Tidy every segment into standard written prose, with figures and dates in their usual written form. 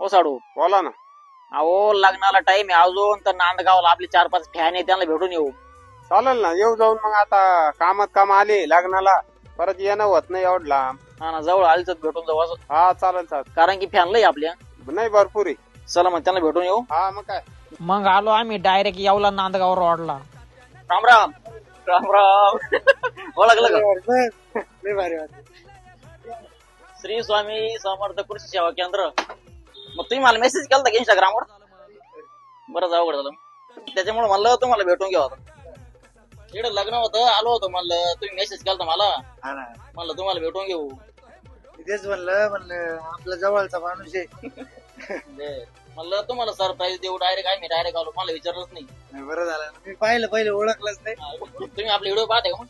हो साडू बोला ना. अहो लग्नाला टाइम आहे अजून तर नांदगावला आपले 4-5 फॅन आहे त्यांना भेटून येऊ. चालेल ना, येऊ जाऊन मग. आता कामात काम आले लग्नाला, परत येणं होत नाही एवढं लांब. हा ना जवळ आलीच भेटून जाऊ असं. हा चालेल चालेल. कारण की फॅन लय आपल्या. नाही भरपूर आहे. चला मग त्यांना भेटून येऊ. हा मग काय. मग आलो आम्ही डायरेक्ट येवला नांदगाव रोडला. राम राम राम राम. ओळखलं का? श्री स्वामी समर्थ कृषी सेवा केंद्र. मग तुम्ही मला मेसेज केला का इंस्टाग्रामवर? बरंच अवघड झालं. त्याच्यामुळे म्हणलं तुम्हाला भेटून घ्यावं. इकडे लग्न होतं आलो होतो म्हणलं, तुम्ही मेसेज केला मला, म्हणलं तुम्हाला भेटून घेऊ. तेच म्हणलं आपला जवळचा माणूस आहे. म्हणलं तुम्हाला सरप्राईज देऊ. डायरेक्ट आलो, मला विचारलंच नाही. बरं झालं, मी पाहिलं पहिले ओळखलंच नाही. तुम्ही आपले व्हिडिओ पाहते का मग?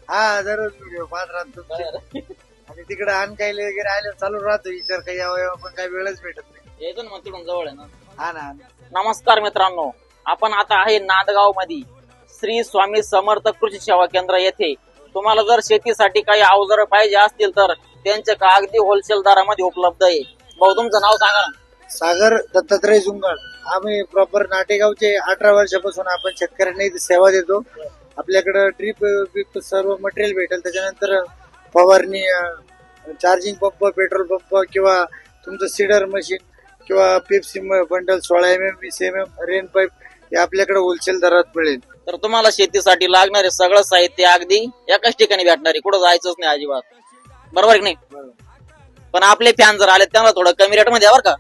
हा दररोज व्हिडिओ पाहत राहतो तुमचे. आणि तिकडे अनकायले वगैरे आले चालू राहतो विचार, काही यावं पण काही वेळच भेटत नाही. यायचं ना मग तिकडून जवळ आहे ना. हा ना. नमस्कार मित्रांनो, आपण आता आहे नांदगाव मध्ये श्री स्वामी समर्थ कृषी सेवा केंद्र येथे. तुम्हाला जर शेतीसाठी काही अवजारं पाहिजे असतील तर त्यांचे का अगदी होलसेल दरामध्ये उपलब्ध आहे. भाऊ तुमचं नाव सांगा ना. सागर दत्तात्रय जुंगाड. आम्ही प्रॉपर नाटेगावचे. 18 वर्षापासून आपण शेतकऱ्यांना इथे सेवा देतो. आपल्याकडे ड्रीप सर्व मटेरियल भेटेल. त्याच्यानंतर फवारणी, चार्जिंग पंप, पेट्रोल पंप किंवा तुमचं सीडर मशीन किंवा Pepsi bundle 16 mm 20 mm rain pipe हे आपल्याकडे होलसेल दरात मिळेल. तर तुम्हाला शेतीसाठी लागणारे सगळं साहित्य अगदी एकाच ठिकाणी भेटणार आहे. कुठं जायचंच नाही अजिबात. बरोबर की नाही? पण आपले फॅन जर आले त्यांना थोडं कमी रेट मध्ये यावर का?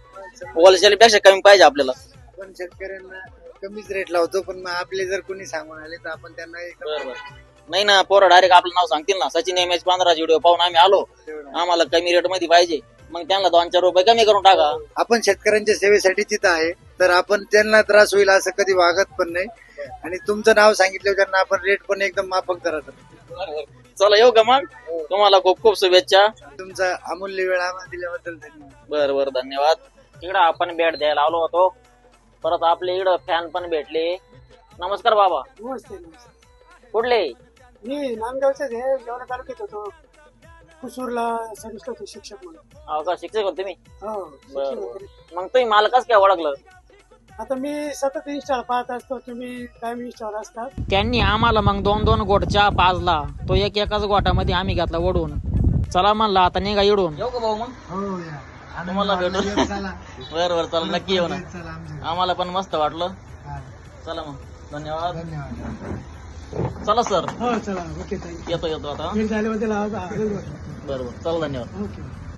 होलसेल पेक्षा कमी पाहिजे आपल्याला. आपण शेतकऱ्यांना कमीच रेट लावतो, पण मग आपले जर कोणी सांगून आले तर आपण त्यांना नाही ना, पोरं डायरेक्ट आपलं नाव सांगतील ना, सचिन MS15 व्हिडिओ पाहून आम्ही आलो, आम्हाला कमी रेट मध्ये पाहिजे, मग त्यांना 2-4 रुपये कमी करून टाका. आपण शेतकऱ्यांच्या सेवेसाठी तिथं आहे, तर आपण त्यांना त्रास होईल असं कधी वागत पण नाही. आणि तुमचं नाव सांगितलं त्यांना आपण रेट पण एकदम माफक दरात. चला येऊ का मग? तुम्हाला खूप खूप शुभेच्छा. तुमचा अमूल्य वेळ आम्हाला दिल्याबद्दल धन्यवाद. बरं धन्यवाद. इकडं आपण भेट द्यायला आलो होतो, परत आपले इकडं फॅन पण भेटले. नमस्कार बाबा. नमस्ते. कुठले? मी नांदगावचाच आहे, येवला तालुक्यात होतो. कुसूरला सर्व्हिस होतो शिक्षक म्हणून. हो का, शिक्षक होते तुम्ही? हो. मग तुम्ही मला कसं काय ओळखलं? आता मी सतत इंस्टाला पाहत असतो, तुम्ही कायम इंस्टावर असतात. त्यांनी आम्हाला मग 2-2 गोट चहा पाजला. तो एकाच गोटामध्ये आम्ही घेतला ओढून. चला म्हणला आता निघा इडून. येऊ का भाऊ मग? हो या. तुम्हाला भेटून. बरं चला नक्की येऊ ना. आम्हाला पण मस्त वाटलं. चला मग धन्यवाद. चला सर. हो चला, ओके, थँक्यू. येतो आता. झाल्याबद्दल बरोबर चला धन्यवाद. ओके.